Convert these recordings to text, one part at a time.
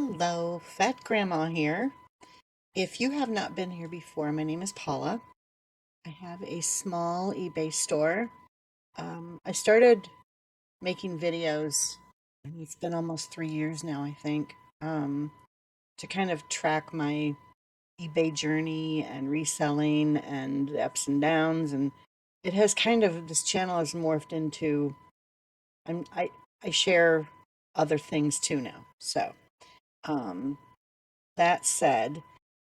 Hello, Fat Grandma here. If you have not been here before, my name is Paula. I have a small eBay store. I started making videos, and it's been almost 3 years now, I think, to kind of track my eBay journey and reselling and the ups and downs. And it has kind of, this channel has morphed into, I'm, I, I share other things too now. So, um, that said,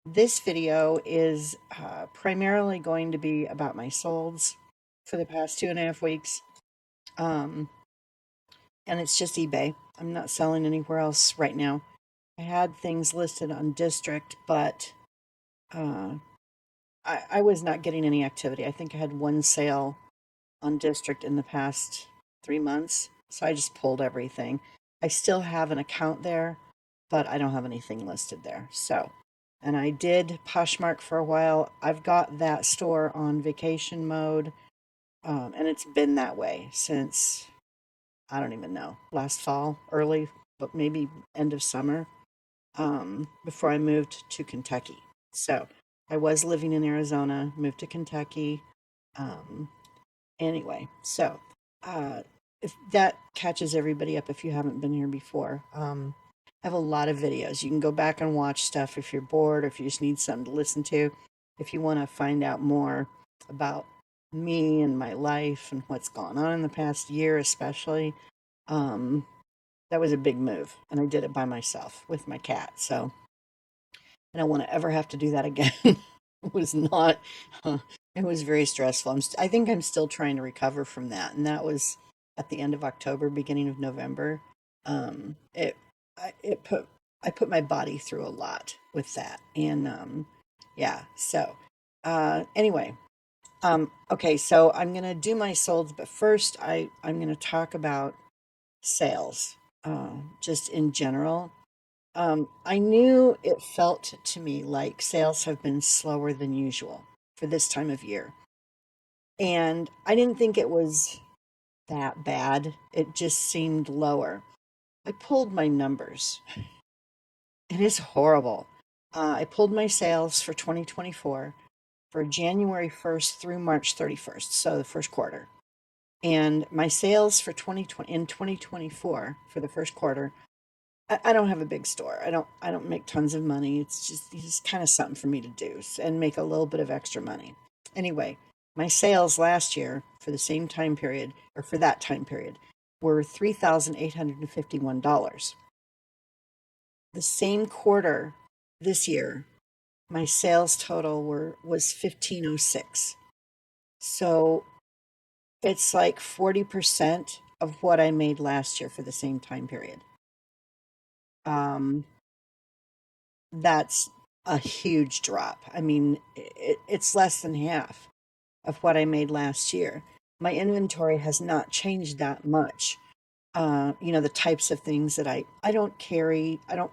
this video is primarily going to be about my solds for the past 2.5 weeks. Um, and it's just eBay. I'm not selling anywhere else right now. I had things listed on District, but uh, I was not getting any activity. I think I had one sale on District in the past 3 months. So I just pulled everything. I still have an account there, but I don't have anything listed there. So, and I did Poshmark for a while. I've got that store on vacation mode, and it's been that way since, I don't even know, last fall, early, but maybe end of summer, before I moved to Kentucky. So I was living in Arizona, moved to Kentucky. Um, Anyway, so if that catches everybody up, if you haven't been here before, I have a lot of videos. You can go back and watch stuff if you're bored or if you just need something to listen to. If you want to find out more about me and my life and what's gone on in the past year, especially, um, that was a big move, and I did it by myself with my cat. So I don't want to ever have to do that again. It was not, it was very stressful. I think I'm still trying to recover from that. And that was at the end of October, beginning of November. It, I put my body through a lot with that. And, yeah, so, anyway, okay, so I'm going to do my solds, but first I'm going to talk about sales, just in general. I knew it felt to me like sales have been slower than usual for this time of year. And I didn't think it was that bad. It just seemed lower. I pulled my numbers. It is horrible. I pulled my sales for 2024 for January 1st through March 31st, so the first quarter. And my sales for 2020 in 2024 for the first quarter, I don't have a big store. I don't make tons of money. It's just kind of something for me to do and make a little bit of extra money. Anyway, my sales last year for the same time period, or for that time period, were $3,851. The same quarter this year, my sales total was 1506. So it's like 40% of what I made last year for the same time period. Um, that's a huge drop. I mean, it's less than half of what I made last year. My inventory has not changed that much. The types of things that I don't carry, I don't,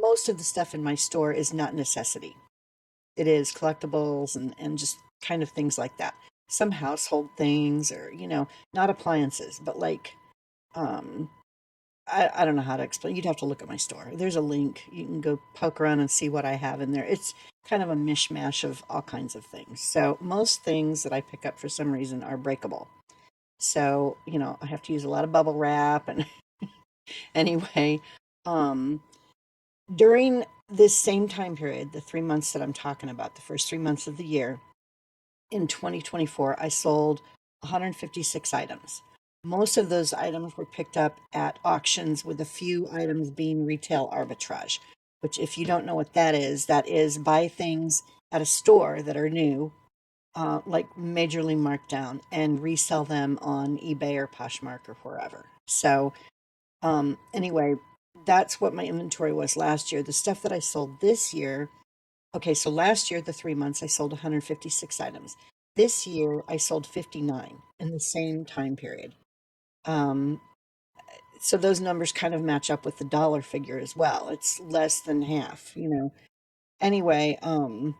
most of the stuff in my store is not necessity. It is collectibles and just kind of things like that. Some household things or, not appliances, but like, um, I don't know how to explain. You'd have to look at my store. There's a link. You can go poke around and see what I have in there. It's kind of a mishmash of all kinds of things. So most things that I pick up for some reason are breakable. So, I have to use a lot of bubble wrap. And anyway, um, during this same time period, the 3 months that I'm talking about, the first 3 months of the year, in 2024, I sold 156 items. Most of those items were picked up at auctions, with a few items being retail arbitrage, which, if you don't know what that is buy things at a store that are new, like majorly marked down, and resell them on eBay or Poshmark or wherever. So, anyway, that's what my inventory was last year. The stuff that I sold this year, okay, so last year, the 3 months, I sold 156 items. This year, I sold 59 in the same time period. Um, so those numbers kind of match up with the dollar figure as well. It's less than half. Anyway, and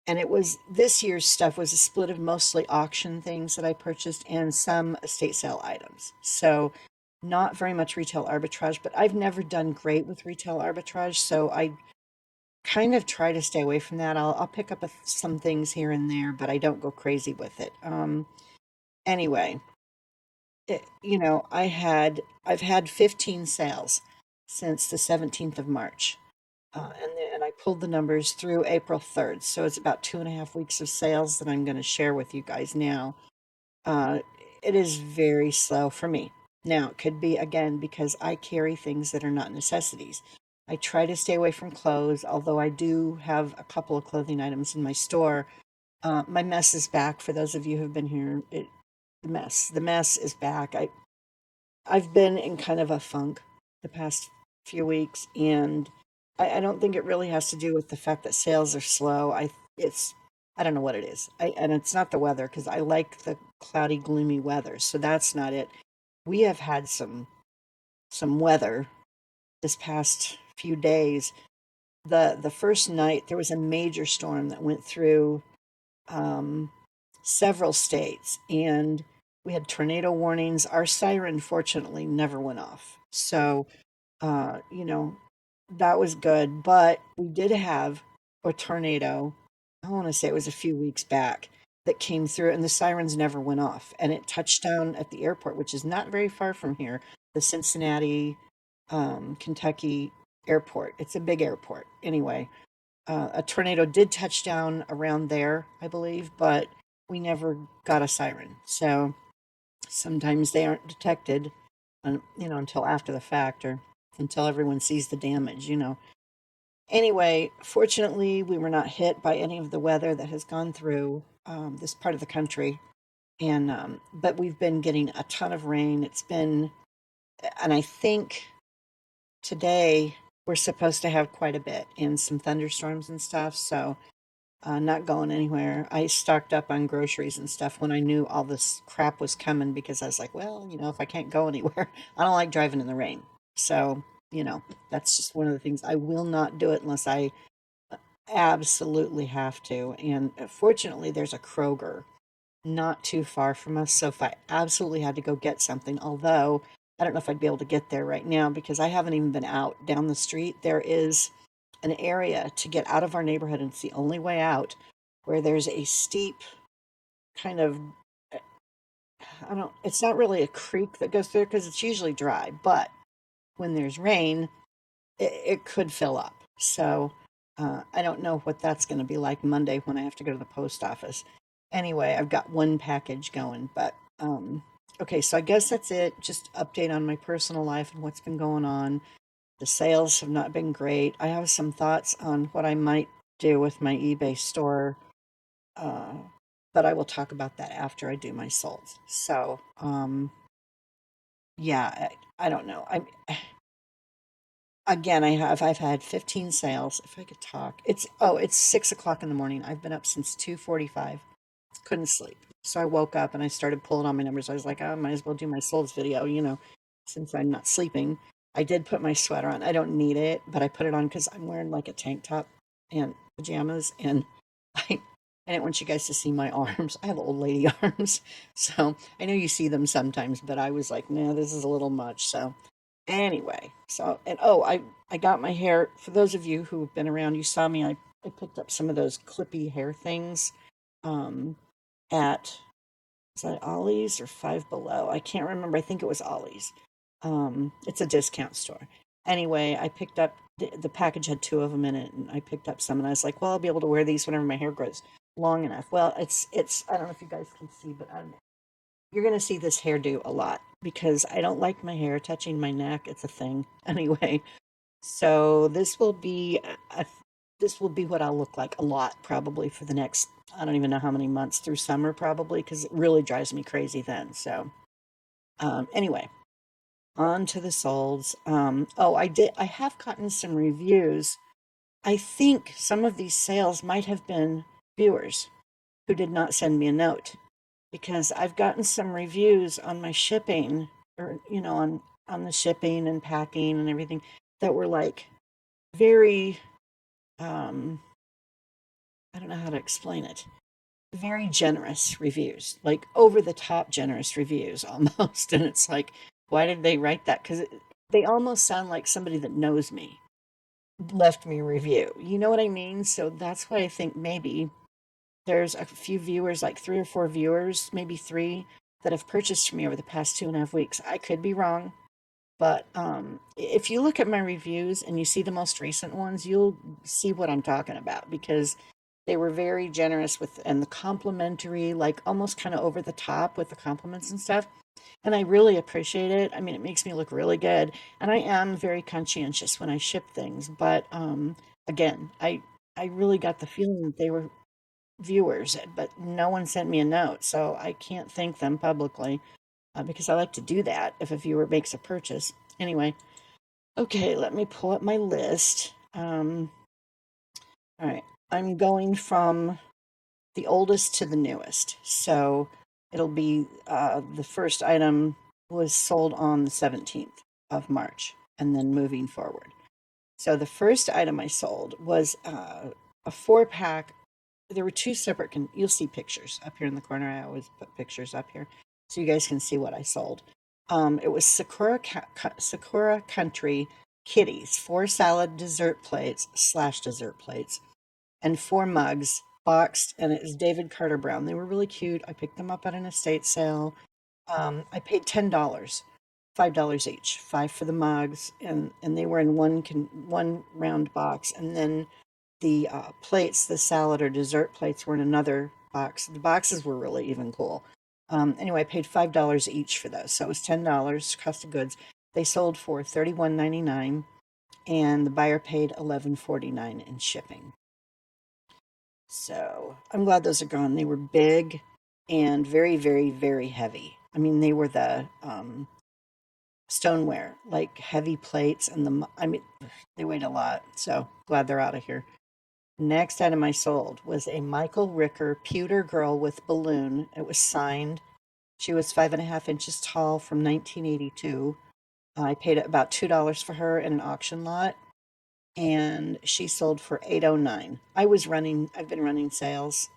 it was, this year's stuff was a split of mostly auction things that I purchased and some estate sale items. So not very much retail arbitrage, but I've never done great with retail arbitrage, so I kind of try to stay away from that. I'll pick up some things here and there, but I don't go crazy with it. Anyway, I've had 15 sales since the 17th of March. And I pulled the numbers through April 3rd. So it's about 2.5 weeks of sales that I'm going to share with you guys now. Uh, it is very slow for me. Now, it could be again because I carry things that are not necessities. I try to stay away from clothes, although I do have a couple of clothing items in my store. My mess is back. For those of you who've been here, the mess is back. I've been in kind of a funk the past few weeks, and I don't think it really has to do with the fact that sales are slow. It's I don't know what it is. And it's not the weather because I like the cloudy, gloomy weather, so that's not it. We have had some weather this past few days. The first night there was a major storm that went through um, several states, and we had tornado warnings. Our siren, fortunately, never went off. So, uh, you know, that was good. But we did have a tornado, I want to say it was a few weeks back, that came through, and the sirens never went off. And it touched down at the airport, which is not very far from here, the Cincinnati, Kentucky airport. It's a big airport. Anyway, a tornado did touch down around there, I believe, but we never got a siren. So sometimes they aren't detected, until after the fact or until everyone sees the damage. Anyway, fortunately, we were not hit by any of the weather that has gone through this part of the country. And but we've been getting a ton of rain. And I think today we're supposed to have quite a bit and some thunderstorms and stuff. So not going anywhere. I stocked up on groceries and stuff when I knew all this crap was coming because I was like, well, if I can't go anywhere, I don't like driving in the rain. So, that's just one of the things. I will not do it unless I absolutely have to. And fortunately, there's a Kroger not too far from us. So if I absolutely had to go get something, although I don't know if I'd be able to get there right now because I haven't even been out down the street. There is an area to get out of our neighborhood, and it's the only way out, where there's a steep kind of, I don't, it's not really a creek that goes through because it's usually dry, but when there's rain, it could fill up. So I don't know what that's going to be like Monday when I have to go to the post office. Anyway, I've got one package going, but okay, so I guess that's it. Just update on my personal life and what's been going on. The sales have not been great. I have some thoughts on what I might do with my eBay store, uh, but I will talk about that after I do my solds. So, yeah, I don't know. Again, I've had 15 sales. If I could talk, it's 6 o'clock in the morning. I've been up since 2:45. Couldn't sleep. So I woke up and I started pulling on my numbers. I was like, oh, I might as well do my souls video, since I'm not sleeping. I did put my sweater on. I don't need it, but I put it on because I'm wearing like a tank top and pajamas, and I I didn't want you guys to see my arms. I have old lady arms. So I know you see them sometimes, but I was like, no, this is a little much. So anyway, so and oh, I got my hair. For those of you who've been around, you saw me. I picked up some of those clippy hair things. Um, at is that Ollie's or Five Below? I can't remember. I think it was Ollie's. It's a discount store. Anyway, I picked up the package had two of them in it, and I picked up some, and I was like, well, I'll be able to wear these whenever my hair grows long enough. Well, it's I don't know if you guys can see, but I don't know. You're gonna see this hairdo a lot because I don't like my hair touching my neck. It's a thing anyway. So this will be what I'll look like a lot probably for the next, I don't even know how many months through summer probably because it really drives me crazy then. So anyway, on to the solds. I have gotten some reviews. I think some of these sales might have been viewers who did not send me a note because I've gotten some reviews on my shipping or on the shipping and packing and everything that were like very um I don't know how to explain it. Very generous reviews, like over the top generous reviews almost. And it's like, Why did they write that? Because they almost sound like somebody that knows me left me a review. You know what I mean? So that's why I think maybe there's a few viewers, like 3 or 4 viewers, maybe three, that have purchased from me over the past 2.5 weeks. I could be wrong, but if you look at my reviews and you see the most recent ones, you'll see what I'm talking about because they were very generous with and the complimentary, like almost kind of over the top with the compliments and stuff. And I really appreciate it. I mean, it makes me look really good. And I am very conscientious when I ship things. But again, I really got the feeling that they were viewers, but no one sent me a note. So I can't thank them publicly because I like to do that if a viewer makes a purchase. Anyway, okay, let me pull up my list. All right, I'm going from the oldest to the newest. So it'll be the first item was sold on the 17th of March and then moving forward. So the first item I sold was a 4 pack. There were two separate, you'll see pictures up here in the corner. I always put pictures up here so you guys can see what I sold. It was Sakura Country Kitties, 4 salad dessert plates / dessert plates and 4 mugs boxed, and it was David Carter Brown. They were really cute. I picked them up at an estate sale. I paid $10, $5 each, five for the mugs, and they were in one round box, and then the plates, the salad or dessert plates, were in another box. The boxes were really even cool. Anyway, I paid $5 each for those, so it was $10 cost of goods. They sold for $31.99, and the buyer paid $11.49 in shipping. So I'm glad those are gone. They were big and very, very, very heavy. I mean, they were the stoneware, like heavy plates, and I mean, they weighed a lot. So glad they're out of here. Next item I sold was a Michael Ricker pewter girl with balloon. It was signed. She was 5.5 inches tall from 1982. I paid about $2 for her in an auction lot, and she sold for 809. I've been running sales,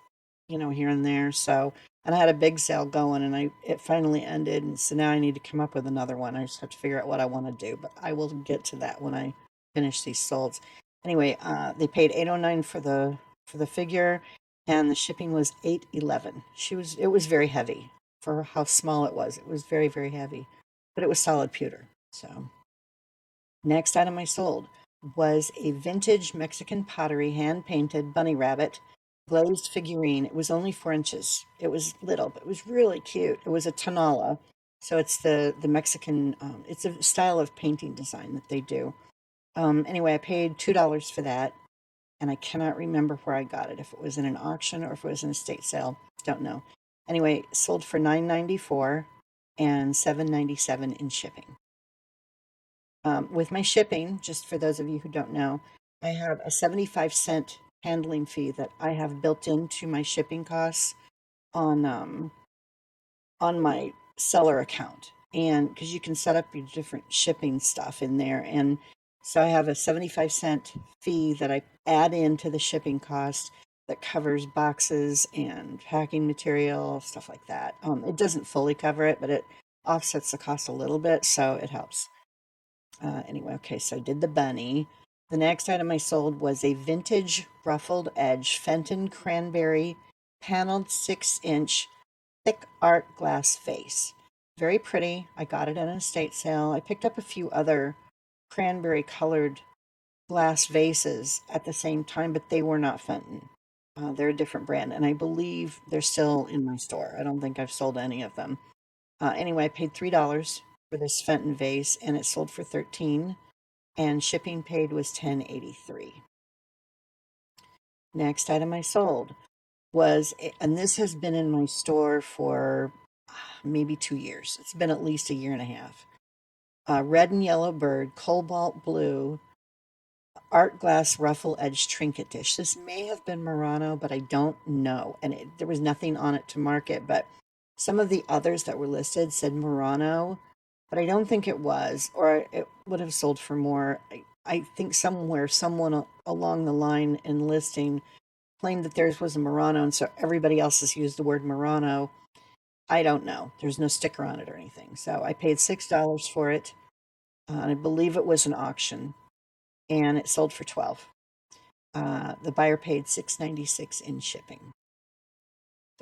here and there. So, and I had a big sale going and it finally ended. And so now I need to come up with another one. I just have to figure out what I want to do, but I will get to that when I finish these solds. Anyway, they paid 809 for the figure, and the shipping was 811. It was very heavy for how small it was. It was very, very heavy, but it was solid pewter. So next item I sold was a vintage Mexican pottery hand painted bunny rabbit glazed figurine. It was only 4 inches. It was little, but it was really cute. It was a tonala. So it's the Mexican, it's a style of painting design that they do. Anyway, I paid $2 for that, and I cannot remember where I got it, if it was in an auction or if it was an estate sale. Don't know. Anyway, sold for $9.94 and $7.97 in shipping. With my shipping, just for those of you who don't know, I have a 75 cent handling fee that I have built into my shipping costs on my seller account. And because you can set up your different shipping stuff in there. And so I have a 75 cent fee that I add into the shipping cost that covers boxes and packing material, stuff like that. It doesn't fully cover it, but it offsets the cost a little bit, so it helps. Anyway, okay, so I did the bunny. The next item I sold was a vintage ruffled edge Fenton cranberry paneled 6-inch thick art glass vase. Very pretty. I got it at an estate sale. I picked up a few other cranberry colored glass vases at the same time, but they were not Fenton. They're a different brand, and I believe they're still in my store. I don't think I've sold any of them. Anyway, I paid $3 for this Fenton vase, and it sold for 13, and shipping paid was 10.83. Next item I sold was, and this has been in my store for maybe 2 years. It's been at least a year and a half. Red and yellow bird, cobalt blue, art glass ruffle edge trinket dish. This may have been Murano, but I don't know. And there was nothing on it to market, but some of the others that were listed said Murano, but I don't think it was, or it would have sold for more. I think somewhere someone along the line in listing claimed that theirs was a Murano, and so everybody else has used the word Murano. I don't know. There's no sticker on it or anything. So I paid $6 for it. And I believe it was an auction, and it sold for 12. The buyer paid $6.96 in shipping.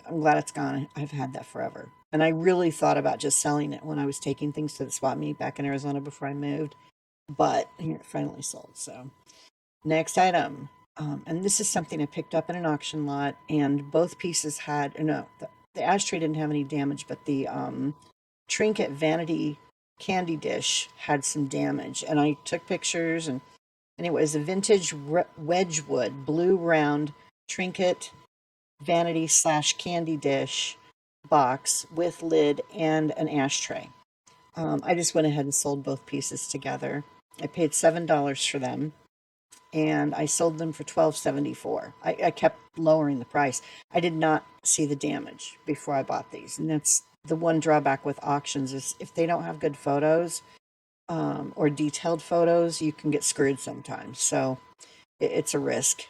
I'm glad it's gone. I've had that forever. And I really thought about just selling it when I was taking things to the swap meet back in Arizona before I moved, but here it finally sold. So, next item. And this is something I picked up in an auction lot, and both pieces had, no, the ashtray didn't have any damage, but the trinket vanity candy dish had some damage. And I took pictures, and it was a vintage Wedgwood blue round trinket vanity slash candy dish box with lid and an ashtray. I just went ahead and sold both pieces together. I paid $7 for them, and I sold them for $12.74. I kept lowering the price. I did not see the damage before I bought these, and that's the one drawback with auctions is if they don't have good photos or detailed photos, you can get screwed sometimes. So it's a risk.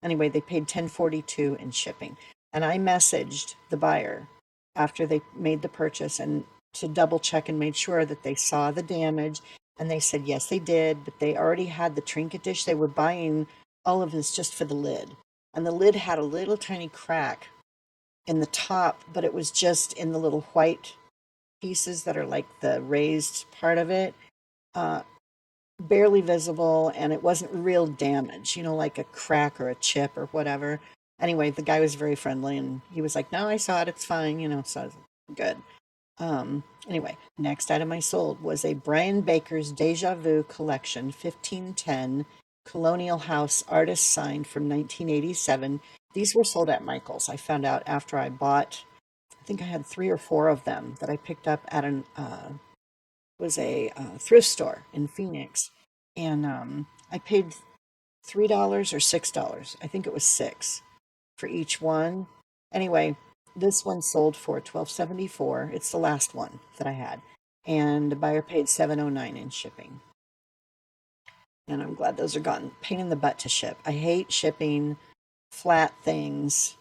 Anyway, they paid $10.42 in shipping, and I messaged the buyer after they made the purchase and to double check and made sure that they saw the damage, and they said yes, they did, but they already had the trinket dish. They were buying all of this just for the lid, and the lid had a little tiny crack in the top, but it was just in the little white pieces that are like the raised part of it. Uh, Barely visible, and it wasn't real damage, like a crack or a chip or whatever. Anyway, the guy was very friendly, and he was like, no, I saw it, it's fine, so I was good. Anyway, next item I sold was a Brian Baker's Deja Vu Collection 1510 Colonial House artist sign from 1987. These were sold at Michael's. I found out after I bought, I think I had 3 or 4 of them that I picked up at an was a thrift store in Phoenix, and I paid $3 or $6. I think it was 6 for each one. Anyway, this one sold for $12.74. It's the last one that I had, and the buyer paid $7.09 in shipping. And I'm glad those are gone. Pain in the butt to ship. I hate shipping flat things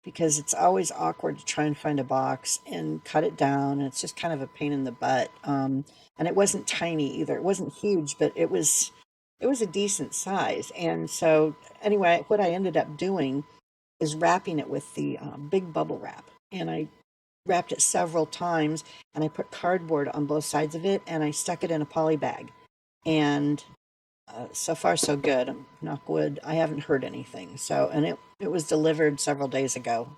because it's always awkward to try and find a box and cut it down. And it's just kind of a pain in the butt. And it wasn't tiny either. It wasn't huge, but it was a decent size. And so anyway, what I ended up doing is wrapping it with the big bubble wrap. And I wrapped it several times, and I put cardboard on both sides of it, and I stuck it in a poly bag. And so far so good. Knock wood. I haven't heard anything. So, and it was delivered several days ago.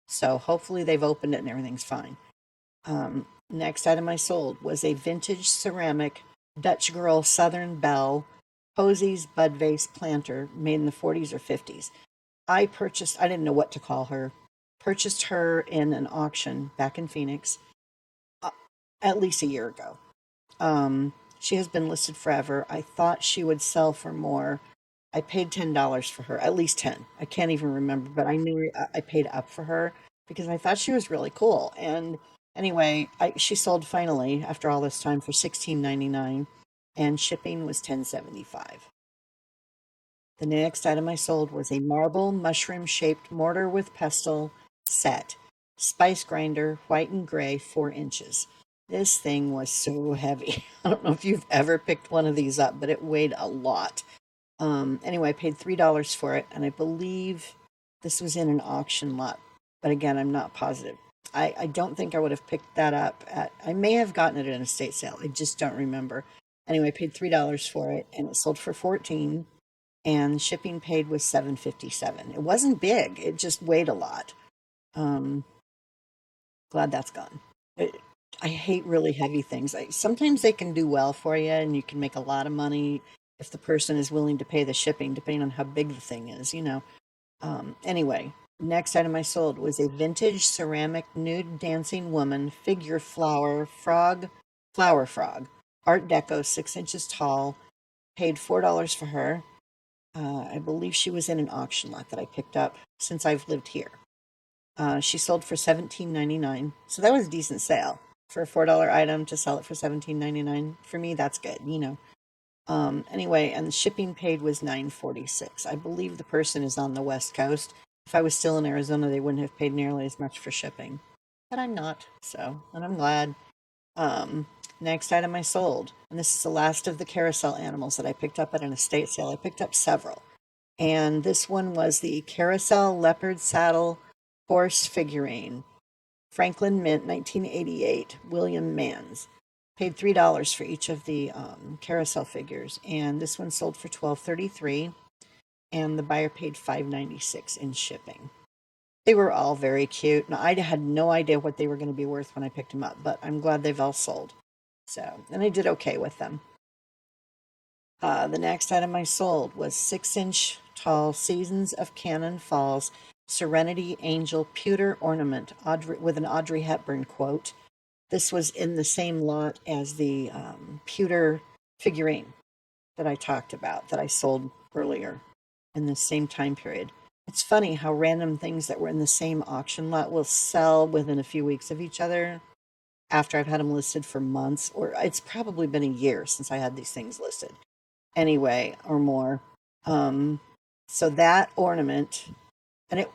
So hopefully they've opened it and everything's fine. Next item I sold was a vintage ceramic Dutch Girl Southern Belle Posies Bud Vase planter made in the 40s or 50s. I didn't know what to call her. Purchased her in an auction back in Phoenix uh, at least a year ago. She has been listed forever. I thought she would sell for more. I paid $10 for her, at least 10. I can't even remember, but I knew I paid up for her because I thought she was really cool. And anyway, she sold finally after all this time for $16.99, and shipping was $10.75. The next item I sold was a marble mushroom shaped mortar with pestle set, spice grinder, white and gray, 4 inches. This thing was so heavy. I don't know if you've ever picked one of these up, but it weighed a lot. Anyway, I paid $3 for it, and I believe this was in an auction lot. But again, I'm not positive. I don't think I would have picked that up I may have gotten it at an estate sale. I just don't remember. Anyway, I paid $3 for it, and it sold for 14, and shipping paid was $7.57. It wasn't big. It just weighed a lot. Um, Glad that's gone. It, I hate really heavy things. Sometimes they can do well for you, and you can make a lot of money if the person is willing to pay the shipping, depending on how big the thing is. Anyway, next item I sold was a vintage ceramic nude dancing woman figure flower frog, Art Deco, 6 inches tall. Paid $4 for her. I believe she was in an auction lot that I picked up since I've lived here. She sold for $17.99, so that was a decent sale for a $4 item to sell it for $17.99. For me, that's good. Anyway, and the shipping paid was $9.46. I believe the person is on the West Coast. If I was still in Arizona, they wouldn't have paid nearly as much for shipping. but I'm not. So, and I'm glad. Um, Next item I sold, and this is the last of the carousel animals that I picked up at an estate sale. I picked up several, and this one was the carousel leopard saddle horse figurine, Franklin Mint, 1988, William Manns. Paid $3 for each of the carousel figures, and this one sold for $12.33, and the buyer paid $5.96 in shipping. They were all very cute. Now, I had no idea what they were going to be worth when I picked them up, but I'm glad they've all sold. So, and I did okay with them. The next item I sold was 6-inch tall Seasons of Cannon Falls Serenity Angel pewter ornament with an Audrey Hepburn quote. This was in the same lot as the pewter figurine that I talked about that I sold earlier in the same time period. It's funny how random things that were in the same auction lot will sell within a few weeks of each other after I've had them listed for months, or it's probably been a year since I had these things listed anyway, or more. Um, so that ornament, and it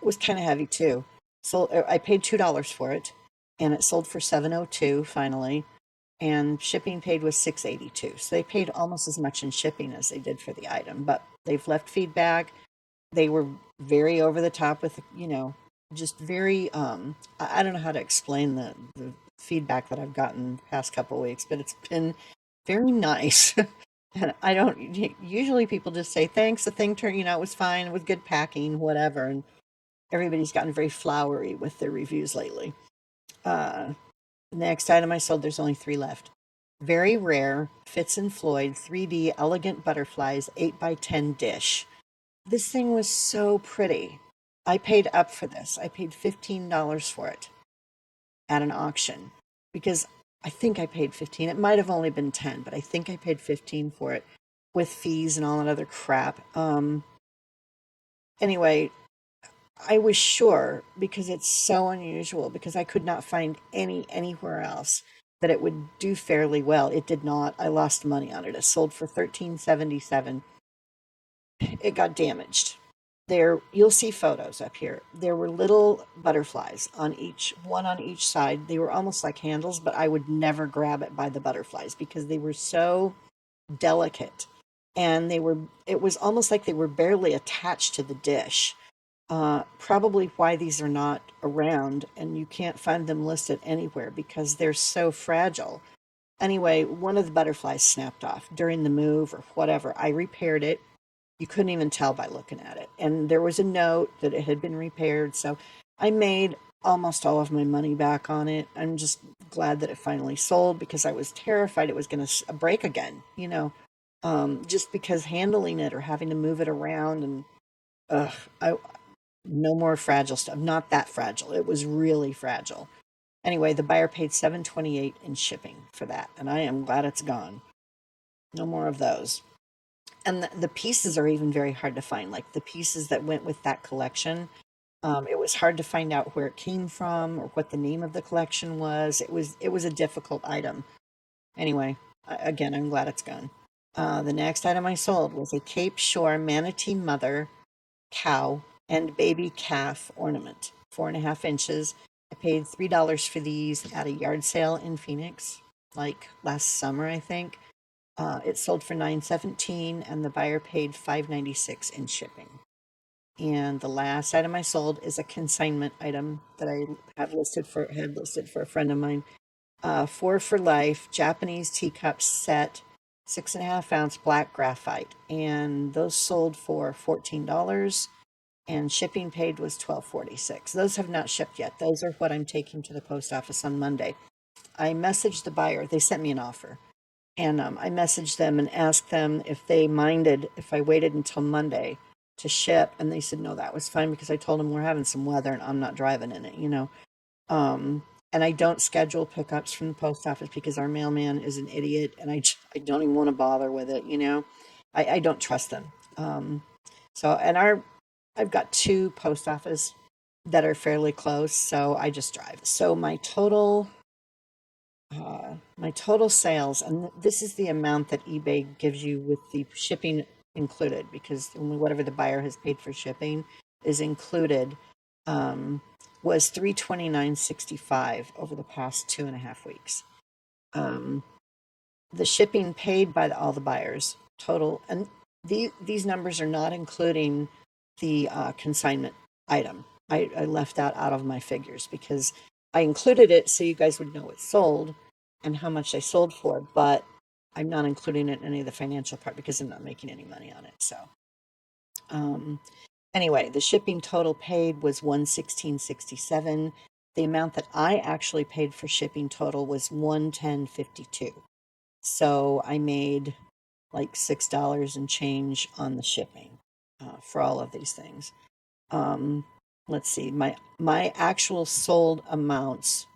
was kind of heavy too. So I paid $2 for it, and it sold for 702 finally, and shipping paid was 682. So they paid almost as much in shipping as they did for the item, but they've left feedback. They were very over the top with, just very I don't know how to explain the feedback that I've gotten the past couple of weeks, but it's been very nice. And I don't usually people just say thanks, the thing turned, it was fine, it was good packing, whatever, and everybody's gotten very flowery with their reviews lately. Uh Next item I sold, there's only 3 left. Very rare Fitz and Floyd 3D elegant butterflies 8 by 10 dish. This thing was so pretty. I paid up for this. I paid $15 for it at an auction because I think I paid 15. It might have only been 10, but I think I paid 15 for it with fees and all that other crap. Anyway, I was sure because it's so unusual because I could not find anywhere else that it would do fairly well. It did not. I lost money on it. It sold for 13.77. It got damaged. There, you'll see photos up here. There were little butterflies on each one on each side. They were almost like handles, but I would never grab it by the butterflies because they were so delicate, and it was almost like they were barely attached to the dish. Probably why these are not around and you can't find them listed anywhere because they're so fragile. Anyway, one of the butterflies snapped off during the move or whatever. I repaired it. You couldn't even tell by looking at it. And there was a note that it had been repaired. So I made almost all of my money back on it. I'm just glad that it finally sold because I was terrified it was going to break again, just because handling it or having to move it around and I no more fragile stuff. Not that fragile. It was really fragile. Anyway, the buyer paid 728 in shipping for that, and I am glad it's gone. No more of those. And the pieces are even very hard to find, like the pieces that went with that collection. It was hard to find out where it came from or what the name of the collection was. It was a difficult item. Anyway, again, I'm glad it's gone. The next item I sold was a Cape Shore manatee mother cow and baby calf ornament, 4.5 inches. I paid $3 for these at a yard sale in Phoenix, like last summer, I think. It sold for $9.17, and the buyer paid $5.96 in shipping. And the last item I sold is a consignment item that I had listed for a friend of mine. 4 for Life Japanese teacup set, 6.5 ounce black graphite, and those sold for $14 and shipping paid was $12.46. Those have not shipped yet. Those are what I'm taking to the post office on Monday. I messaged the buyer. They sent me an offer. And I messaged them and asked them if they minded if I waited until Monday to ship. And they said, no, that was fine because I told them we're having some weather and I'm not driving in it. And I don't schedule pickups from the post office because our mailman is an idiot and I don't even want to bother with it. I don't trust them. I've got 2 post office that are fairly close, so I just drive. So my total sales, and this is the amount that eBay gives you with the shipping included, because only whatever the buyer has paid for shipping is included. Um, was $329.65 over the past 2.5 weeks. Um, the shipping paid by all the buyers total, and these numbers are not including the consignment item. I left that out of my figures because I included it so you guys would know it sold and how much I sold for, but I'm not including it in any of the financial part because I'm not making any money on it. So um, anyway, the shipping total paid was 116.67. The amount that I actually paid for shipping total was 110.52. So I made like $6 and change on the shipping for all of these things. Um, let's see, my actual sold amounts,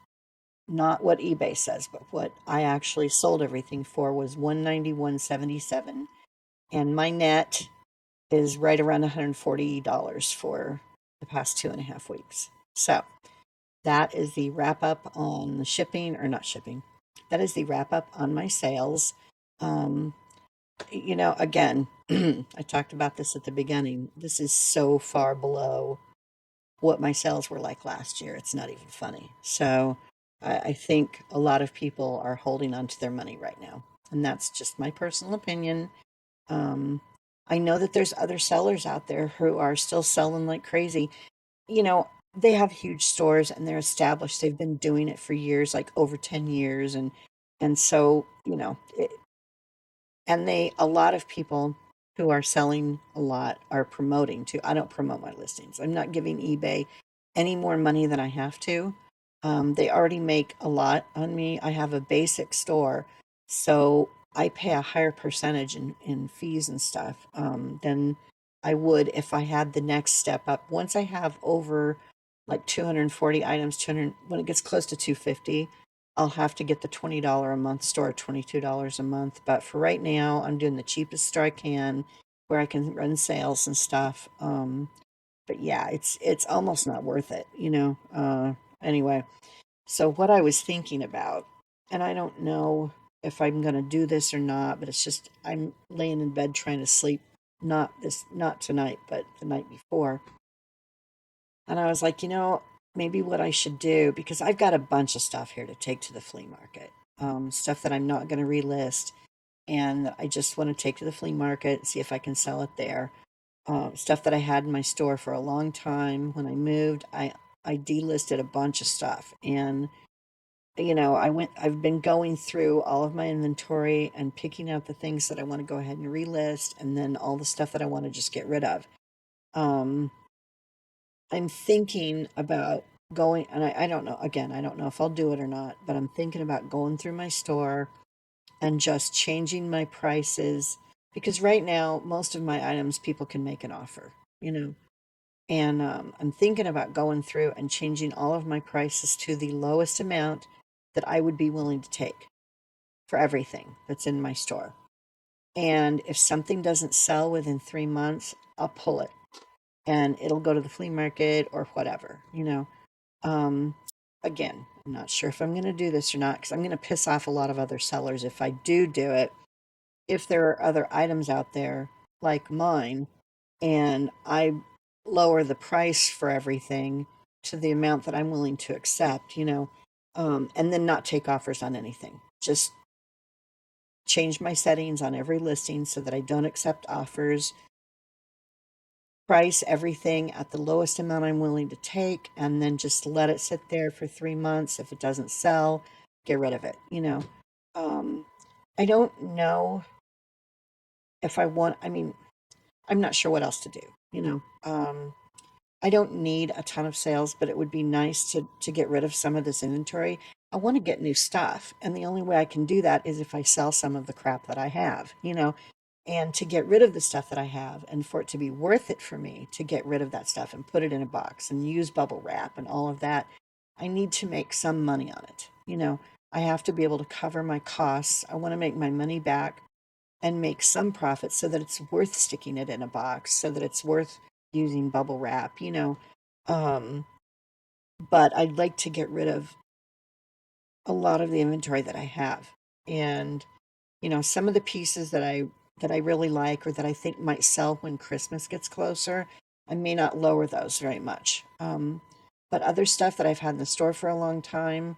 not what eBay says, but what I actually sold everything for was 191.77, and my net is right around $140 for the past 2.5 weeks. So that is the wrap up on the shipping, or not shipping. That is the wrap up on my sales. Um, again, I talked about this at the beginning. This is so far below what my sales were like last year. It's not even funny. So I think a lot of people are holding on to their money right now. And that's just my personal opinion. Um, I know that there's other sellers out there who are still selling like crazy. You know, they have huge stores and they're established. They've been doing it for years, like over 10 years. And so, and a lot of people who are selling a lot are promoting too. I don't promote my listings. I'm not giving eBay any more money than I have to. They already make a lot on me. I have a basic store, so I pay a higher percentage in fees and stuff than I would if I had the next step up. Once I have over like 240 items, 200, when it gets close to 250, I'll have to get the $20 a month store, $22 a month. But for right now, I'm doing the cheapest store I can where I can run sales and stuff. But yeah, it's almost not worth it, anyway, so what I was thinking about, and I don't know if I'm going to do this or not, but it's just I'm laying in bed trying to sleep, not tonight, but the night before. And I was like, maybe what I should do, because I've got a bunch of stuff here to take to the flea market, stuff that I'm not going to relist, and I just want to take to the flea market, see if I can sell it there. Stuff that I had in my store for a long time. When I moved, I delisted a bunch of stuff, and I've been going through all of my inventory and picking out the things that I want to go ahead and relist, and then all the stuff that I want to just get rid of. Um, I'm thinking about going, and I don't know, again, I don't know if I'll do it or not, but I'm thinking about going through my store and just changing my prices, because right now, most of my items people can make an offer, and I'm thinking about going through and changing all of my prices to the lowest amount that I would be willing to take for everything that's in my store. And if something doesn't sell within 3 months, I'll pull it and it'll go to the flea market or whatever. Um, Again, I'm not sure if I'm going to do this or not, because I'm going to piss off a lot of other sellers if I do it. If there are other items out there like mine and I lower the price for everything to the amount that I'm willing to accept, and then not take offers on anything. Just change my settings on every listing so that I don't accept offers, price everything at the lowest amount I'm willing to take, and then just let it sit there for 3 months. If it doesn't sell, get rid of it. Um, I don't know if I want, I mean, I'm not sure what else to do. I don't need a ton of sales, but it would be nice to get rid of some of this inventory. I want to get new stuff, and the only way I can do that is if I sell some of the crap that I have. And to get rid of the stuff that I have, and for it to be worth it for me to get rid of that stuff and put it in a box and use bubble wrap and all of that, I need to make some money on it. I have to be able to cover my costs. I want to make my money back and make some profit so that it's worth sticking it in a box, so that it's worth using bubble wrap. Um, but I'd like to get rid of a lot of the inventory that I have. And, some of the pieces that I really like, or that I think might sell when Christmas gets closer, I may not lower those very much. But other stuff that I've had in the store for a long time,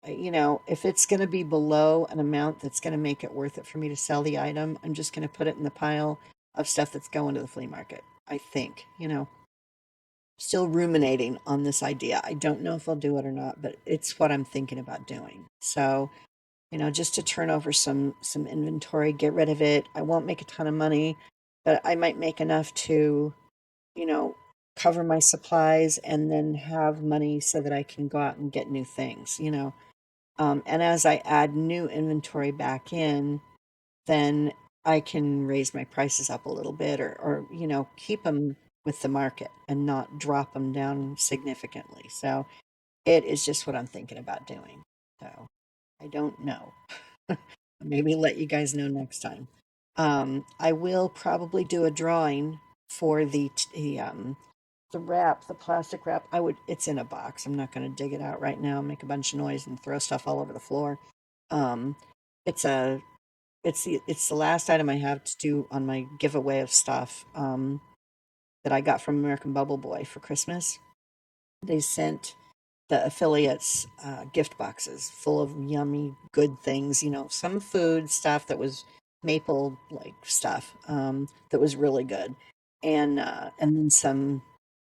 you know, if it's going to be below an amount that's going to make it worth it for me to sell the item, I'm just going to put it in the pile of stuff that's going to the flea market. I think, you know, still ruminating on this idea. I don't know if I'll do it or not, but it's what I'm thinking about doing. So, you know, just to turn over some inventory, get rid of it. I won't make a ton of money, but I might make enough to, you know, cover my supplies and then have money so that I can go out and get new things, you know. And as I add new inventory back in, then I can raise my prices up a little bit or you know, keep them with the market and not drop them down significantly. So it is just what I'm thinking about doing. So I don't know. Maybe let you guys know next time. I will probably do a drawing for the wrap, the plastic wrap. It's in a box. I'm not going to dig it out right now, make a bunch of noise and throw stuff all over the floor. Um, it's a, it's the last item I have to do on my giveaway of stuff, that I got from American Bubble Boy for Christmas. They sent the affiliates gift boxes full of yummy, good things. You know, some food stuff that was maple like stuff, that was really good, and then some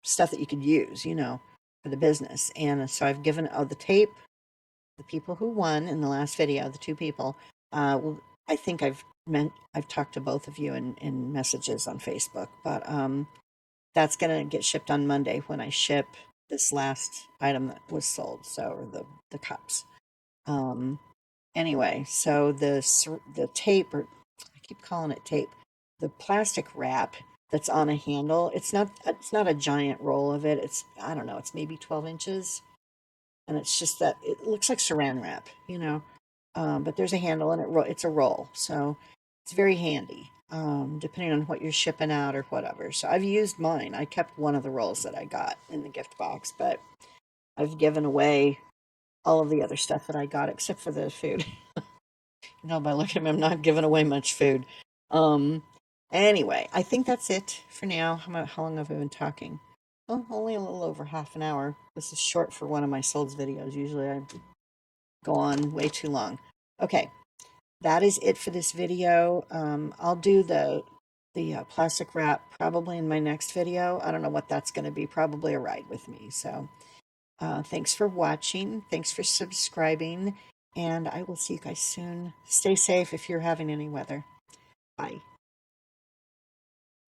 stuff that you could use, you know, for the business. And so I've given the tape, the people who won in the last video, the two people. Well, I think I've talked to both of you in messages on Facebook, but that's gonna get shipped on Monday when I ship this last item that was sold. So, or the cups. Um, anyway, so the tape, or I keep calling it tape, the plastic wrap that's on a handle. It's not a giant roll of it. It's, I don't know, it's maybe 12 inches, and it's just that it looks like Saran wrap, you know. But there's a handle and it's a roll, so it's very handy. Depending on what you're shipping out or whatever. So I've used mine. I kept one of the rolls that I got in the gift box, but I've given away all of the other stuff that I got except for the food. You know, by looking at me, I'm not giving away much food. Um, anyway, I think that's it for now. How long have I been talking? Oh, only a little over half an hour. This is short for one of my solds videos. Usually I go on way too long. Okay, that is it for this video. I'll do the plastic wrap probably in my next video. I don't know what that's going to be. Probably a ride with me. So thanks for watching. Thanks for subscribing. And I will see you guys soon. Stay safe if you're having any weather. Bye.